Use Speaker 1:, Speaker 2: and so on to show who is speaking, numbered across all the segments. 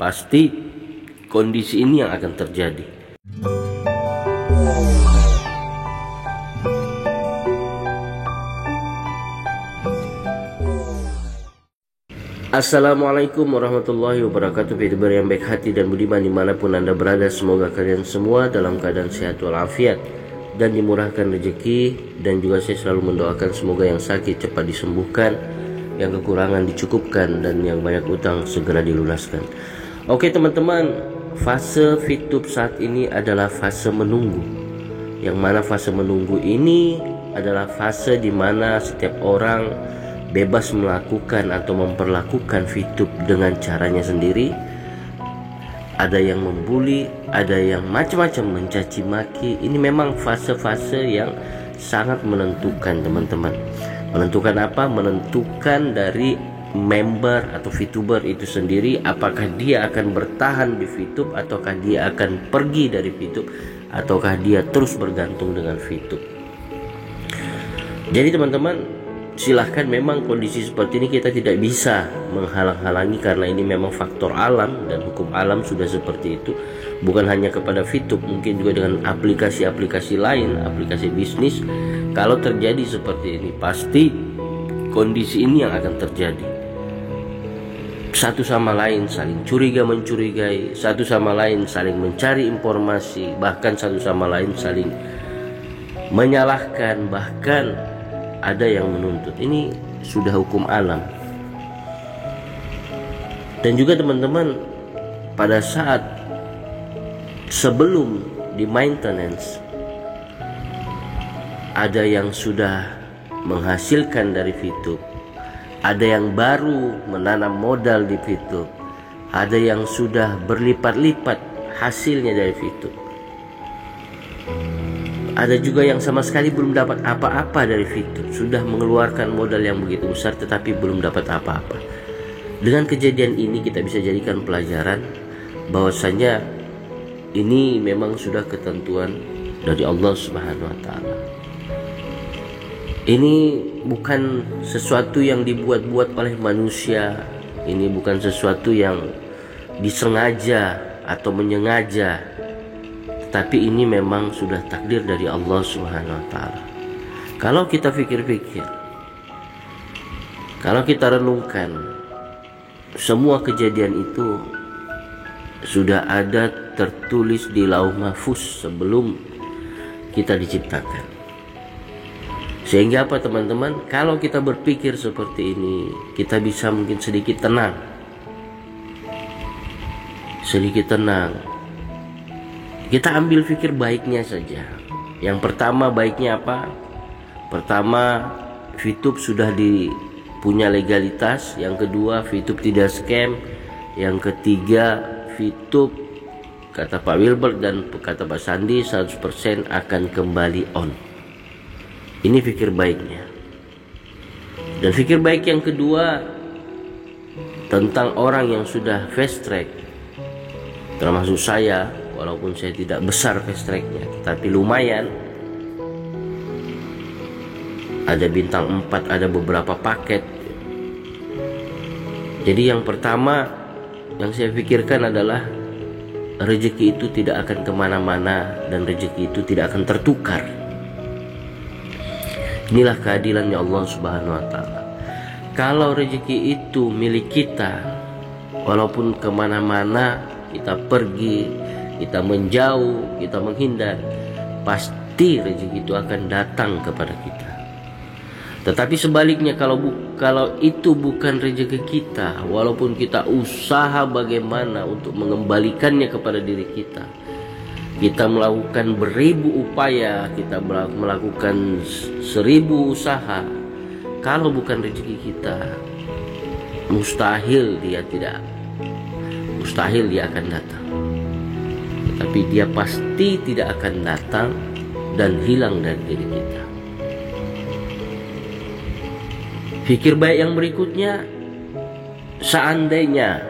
Speaker 1: pasti kondisi ini yang akan terjadi. Assalamualaikum warahmatullahi wabarakatuh. Youtuber yang baik hati dan budiman dimanapun anda berada, semoga kalian semua dalam keadaan sehat walafiat dan dimurahkan rezeki. Dan juga saya selalu mendoakan semoga yang sakit cepat disembuhkan, yang kekurangan dicukupkan, dan yang banyak utang segera dilunaskan. Oke teman-teman, fase Fitub saat ini adalah fase menunggu. Yang mana fase menunggu ini adalah fase di mana setiap orang bebas melakukan atau memperlakukan Fitub dengan caranya sendiri. Ada yang membuli, ada yang macam-macam mencaci maki. Ini memang fase-fase yang sangat menentukan teman-teman. Menentukan apa? Menentukan dari member atau Fituber itu sendiri, apakah dia akan bertahan di Fitub ataukah dia akan pergi dari Fitub, ataukah dia terus bergantung dengan Fitub. Jadi teman-teman, silahkan, memang kondisi seperti ini kita tidak bisa menghalang-halangi karena ini memang faktor alam dan hukum alam sudah seperti itu. Bukan hanya kepada Fitub, mungkin juga dengan aplikasi-aplikasi lain, aplikasi bisnis. Kalau terjadi seperti ini, pasti kondisi ini yang akan terjadi. Satu sama lain saling curiga mencurigai, satu sama lain saling mencari informasi, bahkan satu sama lain saling menyalahkan, bahkan ada yang menuntut. Ini sudah hukum alam. Dan juga teman-teman, pada saat sebelum di maintenance, ada yang sudah menghasilkan dari Fitub, ada yang baru menanam modal di Fitub, ada yang sudah berlipat-lipat hasilnya dari Fitub, ada juga yang sama sekali belum dapat apa-apa dari Fitub, sudah mengeluarkan modal yang begitu besar tetapi belum dapat apa-apa. Dengan kejadian ini kita bisa jadikan pelajaran bahwasanya ini memang sudah ketentuan dari Allah Subhanahu wa taala. Ini bukan sesuatu yang dibuat-buat oleh manusia. Ini bukan sesuatu yang disengaja atau menyengaja. Tapi ini memang sudah takdir dari Allah Subhanahu wa taala. Kalau kita pikir-pikir, kalau kita renungkan, semua kejadian itu sudah ada tertulis di Lauh Mahfuz sebelum kita diciptakan. Sehingga apa teman-teman? Kalau kita berpikir seperti ini, kita bisa mungkin sedikit tenang. Sedikit tenang. Kita ambil pikir baiknya saja. Yang pertama, baiknya apa? Pertama, Fitub sudah punya legalitas. Yang kedua, Fitub tidak scam. Yang ketiga, Fitub, kata Pak Wilbert dan kata Pak Sandi, 100% akan kembali on. Ini pikir baiknya. Dan pikir baik yang kedua, tentang orang yang sudah fast track, termasuk saya. Walaupun saya tidak besar fast tracknya, tapi lumayan. Ada bintang 4, ada beberapa paket. Jadi yang pertama yang saya pikirkan adalah rezeki itu tidak akan kemana-mana dan rezeki itu tidak akan tertukar. Inilah keadilannya Allah Subhanahu wa taala. Kalau rezeki itu milik kita, walaupun kemana-mana kita pergi, kita menjauh, kita menghindar, pasti rezeki itu akan datang kepada kita. Tetapi sebaliknya, kalau itu bukan rezeki kita, walaupun kita usaha bagaimana untuk mengembalikannya kepada diri kita, kita melakukan beribu upaya, kita melakukan 1000 usaha, kalau bukan rezeki kita, mustahil dia akan datang. Tapi dia pasti tidak akan datang dan hilang dari diri kita. Pikir baik yang berikutnya, seandainya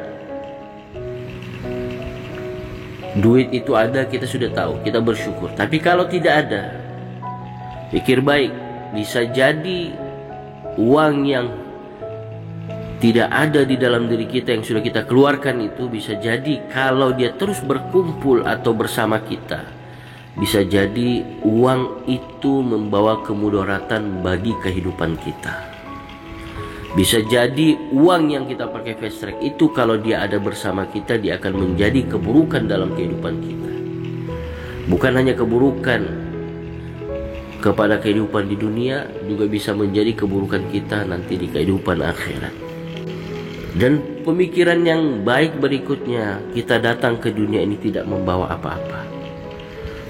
Speaker 1: duit itu ada, kita sudah tahu, kita bersyukur. Tapi kalau tidak ada, pikir baik, bisa jadi uang yang tidak ada di dalam diri kita yang sudah kita keluarkan itu, bisa jadi kalau dia terus berkumpul atau bersama kita, bisa jadi uang itu membawa kemudaratan bagi kehidupan kita. Bisa jadi uang yang kita pakai fast track itu kalau dia ada bersama kita, dia akan menjadi keburukan dalam kehidupan kita. Bukan hanya keburukan kepada kehidupan di dunia, juga bisa menjadi keburukan kita nanti di kehidupan akhirat. Dan pemikiran yang baik berikutnya, kita datang ke dunia ini tidak membawa apa-apa,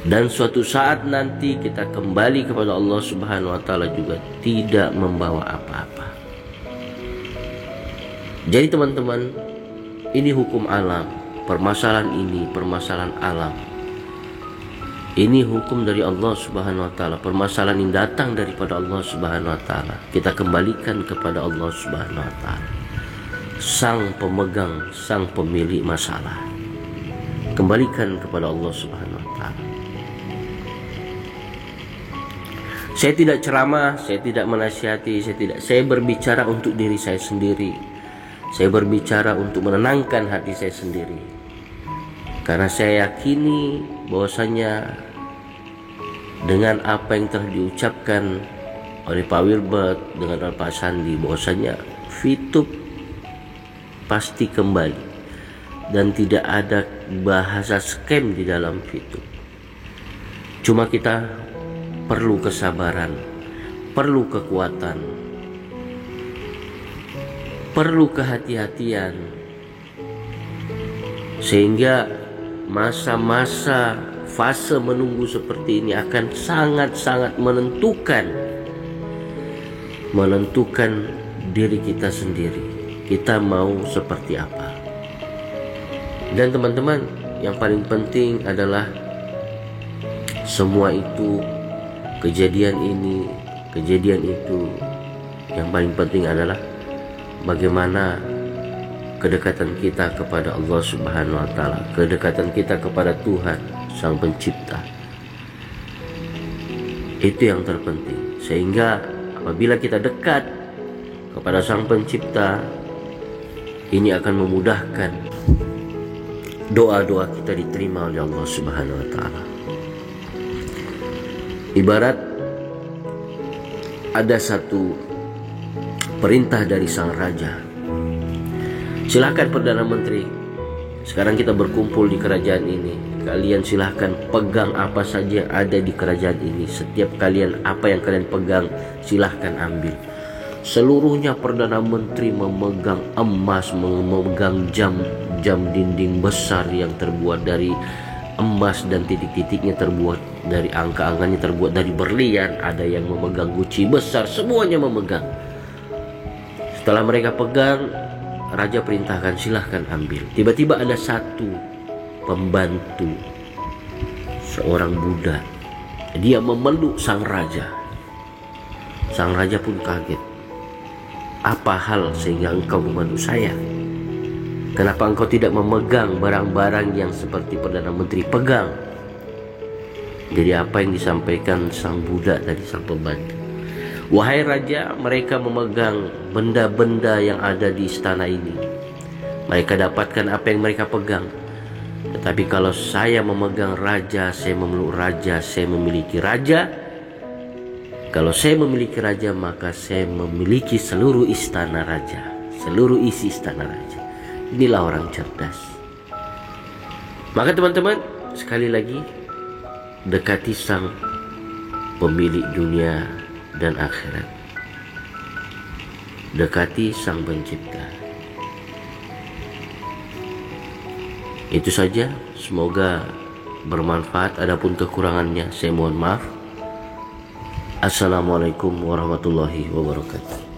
Speaker 1: dan suatu saat nanti kita kembali kepada Allah Subhanahu wa Ta'ala juga tidak membawa apa-apa. Jadi teman-teman, ini hukum alam. Permasalahan ini permasalahan alam. Ini hukum dari Allah Subhanahu wa Ta'ala. Permasalahan yang datang daripada Allah Subhanahu wa Ta'ala. Kita kembalikan kepada Allah Subhanahu wa Ta'ala, sang pemegang, sang pemilik masalah. Kembalikan kepada Allah Subhanahu wa Ta'ala. Saya tidak ceramah, saya tidak menasihati, saya berbicara untuk diri saya sendiri. Saya berbicara untuk menenangkan hati saya sendiri, karena saya yakini bahwasanya dengan apa yang telah diucapkan oleh Pak Wilbert dengan Pak Sandi, bahwasanya Fitup pasti kembali dan tidak ada bahasa scam di dalam Fitup. Cuma kita perlu kesabaran, perlu kekuatan, perlu kehati-hatian, sehingga masa-masa fase menunggu seperti ini akan sangat-sangat menentukan diri kita sendiri. Kita mau seperti apa. Dan teman-teman, yang paling penting adalah semua itu, kejadian ini, kejadian itu, yang paling penting adalah bagaimana kedekatan kita kepada Allah Subhanahu wa Ta'ala, kedekatan kita kepada Tuhan Sang Pencipta. Itu yang terpenting. Sehingga apabila kita dekat kepada Sang Pencipta, ini akan memudahkan doa-doa kita diterima oleh Allah Subhanahu wa Ta'ala. Ibarat ada satu perintah dari sang raja. Silahkan Perdana Menteri, sekarang kita berkumpul di kerajaan ini. Kalian silahkan pegang apa saja yang ada di kerajaan ini. Setiap kalian, apa yang kalian pegang, silahkan ambil. Seluruhnya Perdana Menteri memegang emas, memegang jam dinding besar yang terbuat dari emas dan titik-titiknya terbuat dari angka-angkanya terbuat dari berlian. Ada yang memegang guci besar, semuanya memegang. Setelah mereka pegang, raja perintahkan silahkan ambil. Tiba-tiba ada satu pembantu, seorang budak, dia memeluk sang raja. Sang raja pun kaget. Apa hal sehingga engkau memeluk saya? Kenapa engkau tidak memegang barang-barang yang seperti Perdana Menteri pegang? Jadi apa yang disampaikan sang budak dari sang pembantu? Wahai raja, mereka memegang benda-benda yang ada di istana ini. Mereka dapatkan apa yang mereka pegang. Tetapi kalau saya memegang raja, saya memeluk raja, saya memiliki raja. Kalau saya memiliki raja, maka saya memiliki seluruh istana raja, seluruh isi istana raja. Inilah orang cerdas. Maka teman-teman, sekali lagi, dekati sang pemilik dunia dan akhirat. Dekati Sang Pencipta. Itu saja, semoga bermanfaat. Adapun kekurangannya saya mohon maaf. Assalamualaikum warahmatullahi wabarakatuh.